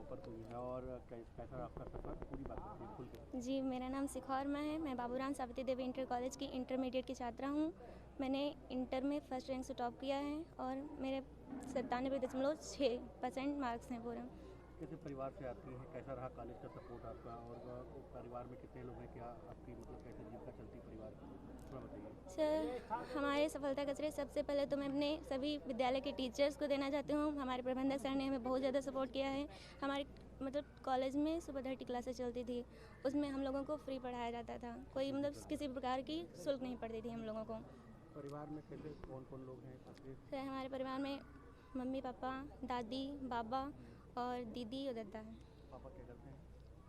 Topper हुई हैं और कैसा आपका सफ़र, पूरी बात बताइए खुल के। जी, मेरा नाम शिखौरमा है। मैं बाबूराम सावित्री देवी इंटर कॉलेज की इंटरमीडिएट की छात्रा हूँ। मैंने इंटर में फर्स्ट रैंक से टॉप किया है और मेरे 97.6% मार्क्स हैं पूरे। कैसे परिवार से आती हैं, कैसा रहा कॉलेज का सपोर्ट आपका, और परिवार में कितने लोग हैं, क्या आपकी मतलब कैसे जीविका चलती परिवार की, थोड़ा बताइए। सर, हमारे सफलता का श्रेय सबसे पहले तो मैं अपने सभी विद्यालय के टीचर्स को देना चाहती हूँ। हमारे प्रबंधक सर ने हमें बहुत ज़्यादा सपोर्ट किया है। हमारे मतलब कॉलेज में सुबह 30 क्लासेस चलती थी, उसमें हम लोगों को फ्री पढ़ाया जाता था। कोई मतलब किसी प्रकार की शुल्क नहीं पड़ती थी हम लोगों को। परिवार में कैसे कौन कौन लोग हैं आपके? सर, हमारे परिवार में मम्मी पापा, दादी, बाबा और दीदी और दादा हैं। पापा क्या करते हैं?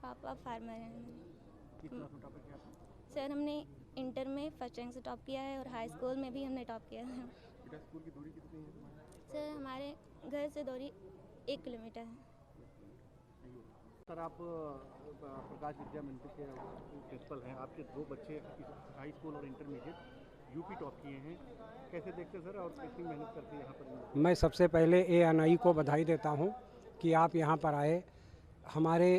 पापा फार्मर हैं। किस क्लास में टॉपर किया आपने? सर, हमने इंटर में फर्स्ट रैंक से टॉप किया है और हाई स्कूल में भी हमने टॉप किया है। बेटा स्कूल की दूरी कितनी है तुम्हारी? सर, हमारे घर से दूरी 1 किलोमीटर है। सर, आप प्रकाश विद्या मंदिर के प्रिंसिपल हैं, आपके 2 बच्चे हाई स्कूल और इंटरमीडिएट यूपी टॉप किए हैं, कैसे देखते हैं सर, और कितनी मेहनत करते हैं यहाँ पर? मैं सबसे पहले ANI को बधाई देता हूँ कि आप यहाँ पर आए। हमारे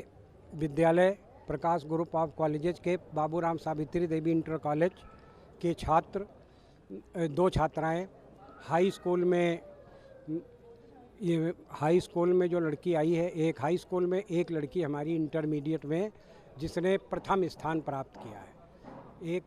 विद्यालय प्रकाश ग्रुप ऑफ कॉलेजेस के बाबूराम सावित्री देवी इंटर कॉलेज के छात्र 2 छात्राएं हाई स्कूल में जो लड़की आई है, एक हाई स्कूल में, एक लड़की हमारी इंटरमीडिएट में जिसने प्रथम स्थान प्राप्त किया है। एक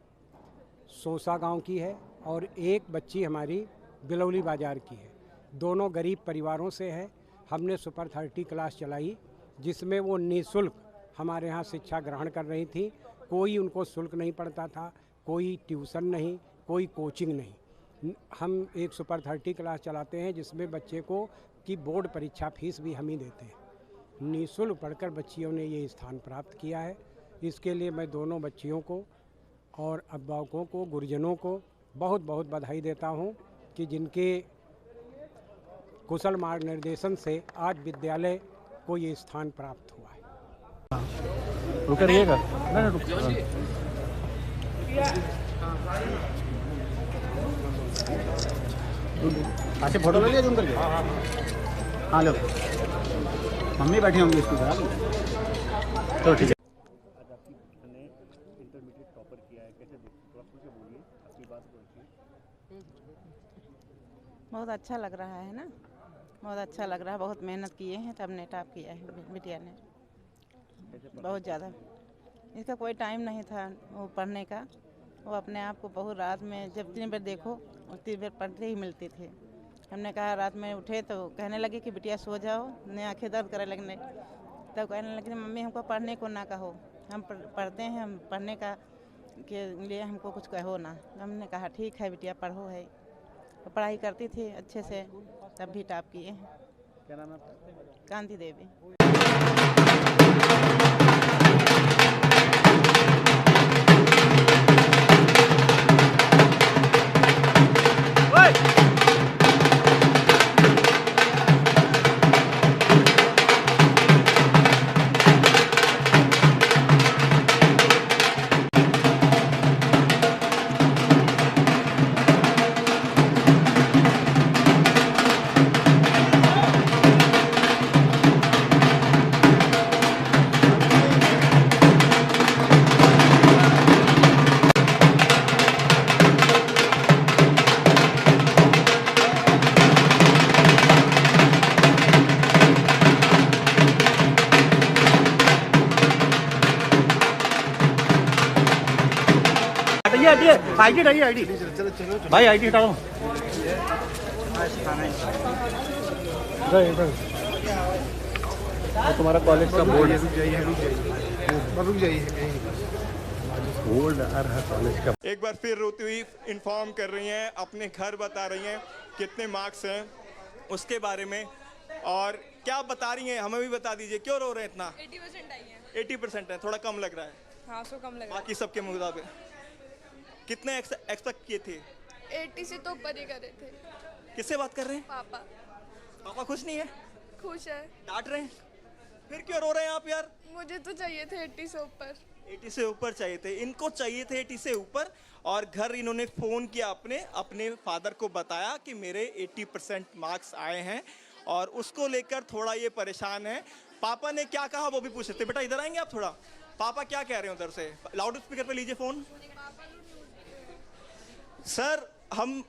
सोसा गांव की है और एक बच्ची हमारी बिलौली बाज़ार की है। दोनों गरीब परिवारों से है। हमने सुपर 30 क्लास चलाई जिसमें वो निःशुल्क हमारे यहाँ शिक्षा ग्रहण कर रही थी। कोई उनको शुल्क नहीं पड़ता था, कोई ट्यूशन नहीं, कोई कोचिंग नहीं। हम एक सुपर 30 क्लास चलाते हैं जिसमें बच्चे को की बोर्ड परीक्षा फीस भी हम ही देते हैं। निःशुल्क पढ़कर बच्चियों ने ये स्थान प्राप्त किया है। इसके लिए मैं दोनों बच्चियों को और अभिभावकों को, गुरुजनों को बहुत बहुत बधाई देता हूं कि जिनके कुशल मार्गनिर्देशन से आज विद्यालय को ये स्थान प्राप्त हुआ है। रुक रहिएगा, नहीं रुक। अच्छा, फोटो ले लिया जूम करके? हाँ लो, मम्मी बैठी होंगी इसको साथ, तो ठीक है। आज आपकी बहन ने इंटरमीडिएट टॉपर किया है, कैसे देखते हैं, थोड़ा खुल के बोलिए, अपनी बात बोलिए। बहुत अच्छा लग रहा है ना, बहुत अच्छा लग रहा है। बहुत मेहनत किए हैं तब ने टॉप किया है बिटिया ने, बहुत ज़्यादा। इसका कोई टाइम नहीं था वो पढ़ने का। वो अपने आप को बहुत रात में जब 3 बार देखो उतनी बार पढ़ते ही मिलते थे। हमने कहा, रात में उठे तो कहने लगे कि बिटिया सो जाओ, ने आँखें दर्द करने लगने। तब कहने लगे, मम्मी हमको पढ़ने को ना कहो, हम पढ़ते हैं, हम पढ़ने का के लिए हमको कुछ कहो ना। हमने कहा ठीक है बिटिया पढ़ो है। तो पढ़ाई करती थी अच्छे से, तब भी टॉप किए हैं। क्या नाम है आपका? कांति देवी। आईडी हटाइए, आईडी भाई, आईडी हटाओ। तो तुम्हारा कॉलेज का बोर्ड रुक जाइए बोर्ड आ रहा कॉलेज का। एक बार फिर रोती हुई इन्फॉर्म कर रही हैं, अपने घर बता रही हैं कितने मार्क्स हैं उसके बारे में, और क्या बता रही हैं हमें भी बता दीजिए। क्यों रो रहे हैं इतना? 80% आई है। 80% है, थोड़ा कम लग रहा है। हाँ, सो कम लग रहा है। बाकी सबके मुताबिक कितने एक्सपेक्ट किए थे? 80 से तो ऊपर ही कर रहे थे। किससे बात कर रहे हैं? पापा। पापा खुश नहीं है? खुश है। डांट रहे हैं? फिर क्यों रो रहे हैं आप यार? मुझे तो चाहिए थे 80 से ऊपर। 80 से ऊपर चाहिए थे, इनको चाहिए थे 80 से ऊपर। और घर इन्होंने फ़ोन किया, अपने फादर को बताया कि मेरे 80% मार्क्स आए हैं, और उसको लेकर थोड़ा ये परेशान है। पापा ने क्या कहा वो भी पूछ सकते। बेटा इधर आएंगे आप थोड़ा, पापा क्या कह रहे हैं उधर से, लाउड स्पीकर पे लीजिए फोन। सर हम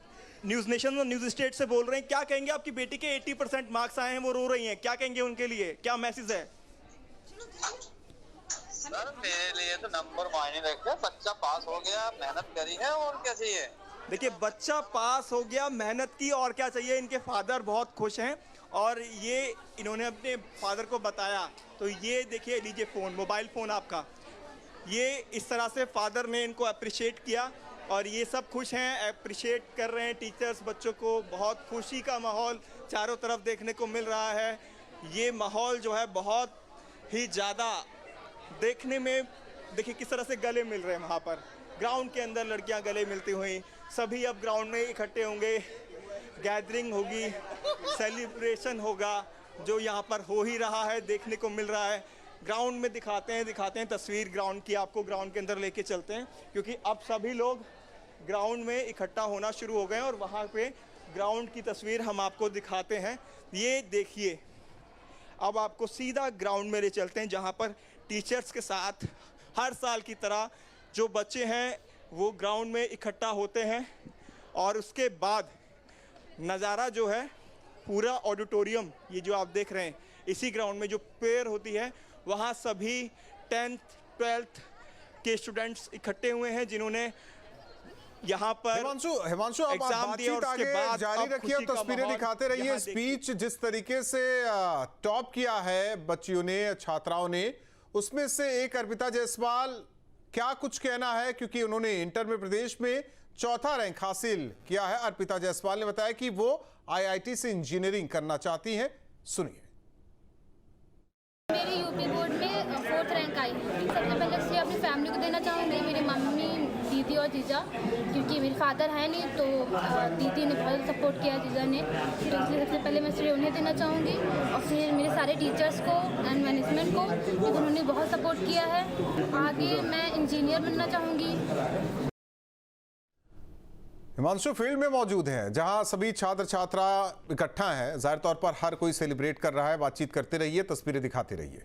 न्यूज नेशन और न्यूज स्टेट से बोल रहे हैं, क्या कहेंगे आपकी बेटी के 80% मार्क्स आए हैं, वो रो रही हैं, क्या कहेंगे उनके लिए, क्या मैसेज है? सर मेरे लिए तो नंबर मायने रखते हैं, बच्चा पास हो गया, मेहनत करी है, और क्या चाहिए। देखिए बच्चा पास हो गया, मेहनत की, और क्या चाहिए। इनके फादर बहुत खुश हैं और ये इन्होंने अपने फादर को बताया। तो ये देखिए, लीजिए फ़ोन, मोबाइल फ़ोन आपका, ये इस तरह से फादर ने इनको अप्रिशिएट किया और ये सब खुश हैं, अप्रिशिएट कर रहे हैं टीचर्स बच्चों को। बहुत खुशी का माहौल चारों तरफ देखने को मिल रहा है। ये माहौल जो है बहुत ही ज़्यादा देखने में, देखिए किस तरह से गले मिल रहे हैं वहाँ पर ग्राउंड के अंदर, लड़कियाँ गले मिलती हुई, सभी अब ग्राउंड में इकट्ठे होंगे, गैदरिंग होगी, सेलिब्रेशन होगा, जो यहाँ पर हो ही रहा है, देखने को मिल रहा है। ग्राउंड में दिखाते हैं तस्वीर ग्राउंड की, आपको ग्राउंड के अंदर लेके चलते हैं, क्योंकि अब सभी लोग ग्राउंड में इकट्ठा होना शुरू हो गए और वहाँ पे ग्राउंड की तस्वीर हम आपको दिखाते हैं। ये देखिए, अब आपको सीधा ग्राउंड में ले चलते हैं, जहाँ पर टीचर्स के साथ हर साल की तरह जो बच्चे हैं वो ग्राउंड में इकट्ठा होते हैं। और उसके बाद नज़ारा जो है, पूरा ऑडिटोरियम, ये जो आप देख रहे हैं, इसी ग्राउंड में जो प्रेयर होती है, वहाँ सभी 10th 12th के स्टूडेंट्स इकट्ठे हुए हैं, जिन्होंने यहाँ पर हिमांशु आप बातचीत आगे जारी रखिए और तस्वीरें दिखाते रहिए। स्पीच जिस तरीके से टॉप किया है बच्चियों ने, छात्राओं ने, उसमें से एक अर्पिता जायसवाल, क्या कुछ कहना है, क्योंकि उन्होंने इंटर में प्रदेश में 4था रैंक हासिल किया है। अर्पिता जायसवाल ने बताया कि वो IIT से इंजीनियरिंग करना चाहती हैं, सुनिए। मेरी यूपी बोर्ड में 4th रैंक आई है। सबसे पहले इसलिए अपनी फैमिली को देना चाहूँगी, मेरी मम्मी, दीदी और जीजा, क्योंकि मेरे फादर है नहीं, तो दीदी ने बहुत सपोर्ट किया, जीजा ने, तो इसलिए सबसे पहले मैं श्रेय उन्हें देना चाहूँगी। और फिर मेरे सारे टीचर्स को एंड मैनेजमेंट को, क्योंकि उन्होंने बहुत सपोर्ट किया है। आगे मैं इंजीनियर बनना चाहूँगी। हिमांशु फील्ड में मौजूद हैं, जहां सभी छात्र छात्रा इकट्ठा हैं, जाहिर तौर पर हर कोई सेलिब्रेट कर रहा है। बातचीत करते रहिए, तस्वीरें दिखाते रहिए।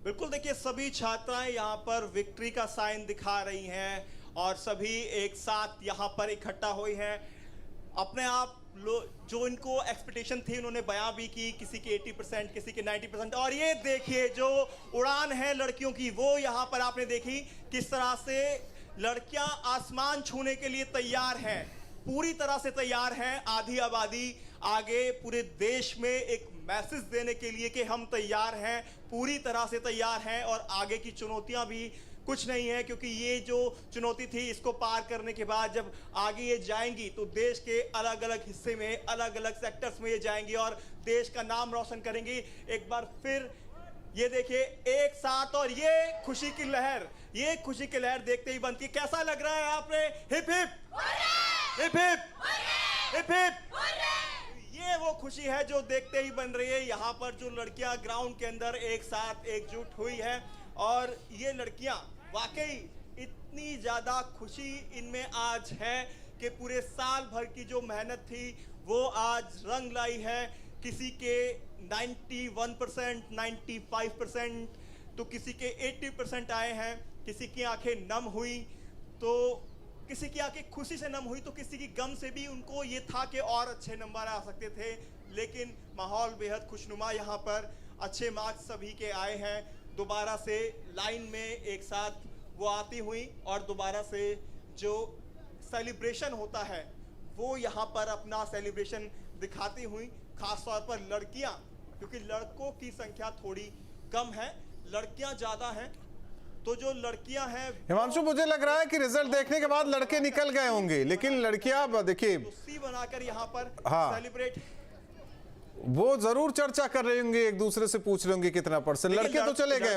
बिल्कुल, देखिए सभी छात्राएं यहाँ पर विक्ट्री का साइन दिखा रही हैं और सभी एक साथ यहाँ पर इकट्ठा हुई हैं। अपने आप जो इनको एक्सपेक्टेशन थी उन्होंने बयां भी की, किसी के 80%, किसी के 90%। और ये देखिए जो उड़ान है लड़कियों की, वो यहाँ पर आपने देखी किस तरह से लड़कियां आसमान छूने के लिए तैयार हैं, पूरी तरह से तैयार हैं। आधी आबादी आगे पूरे देश में एक मैसेज देने के लिए कि हम तैयार हैं, पूरी तरह से तैयार हैं। और आगे की चुनौतियां भी कुछ नहीं है, क्योंकि ये जो चुनौती थी, इसको पार करने के बाद जब आगे ये जाएंगी तो देश के अलग अलग हिस्से में, अलग अलग सेक्टर्स में ये जाएंगी और देश का नाम रोशन करेंगी। एक बार फिर ये देखिए एक साथ, और ये खुशी की लहर, ये खुशी की लहर देखते ही बनती। कैसा लग रहा है आपने? Hip hip hip hip hip hip. ये वो खुशी है जो देखते ही बन रही है। यहाँ पर जो लड़कियां ग्राउंड के अंदर एक साथ एकजुट हुई है, और ये लड़कियां वाकई इतनी ज़्यादा खुशी इनमें आज है कि पूरे साल भर की जो मेहनत थी वो आज रंग लाई है। किसी के 91%, 95%, तो किसी के 80% आए हैं। किसी की आंखें नम हुई तो किसी की आंखें खुशी से नम हुई, तो किसी की गम से भी उनको ये था कि और अच्छे नंबर आ सकते थे। लेकिन माहौल बेहद खुशनुमा, यहाँ पर अच्छे मार्क्स सभी के आए हैं। दोबारा से लाइन में एक साथ वो आती हुई और दोबारा से जो सेलिब्रेशन होता है वो यहाँ पर अपना सेलिब्रेशन दिखाती हुई, खास तौर पर लड़कियाँ, क्योंकि लड़कों की संख्या थोड़ी कम है, लड़कियाँ ज़्यादा हैं। तो जो लड़कियां हैं, हिमांशु मुझे लग रहा है कि रिजल्ट देखने के बाद लड़के निकल गए होंगे, लेकिन लड़कियां देखिए सी बनाकर यहाँ पर सेलिब्रेट, वो जरूर चर्चा कर रहे होंगे, एक दूसरे से पूछ रहे होंगे कितना %। लड़के तो चले गए।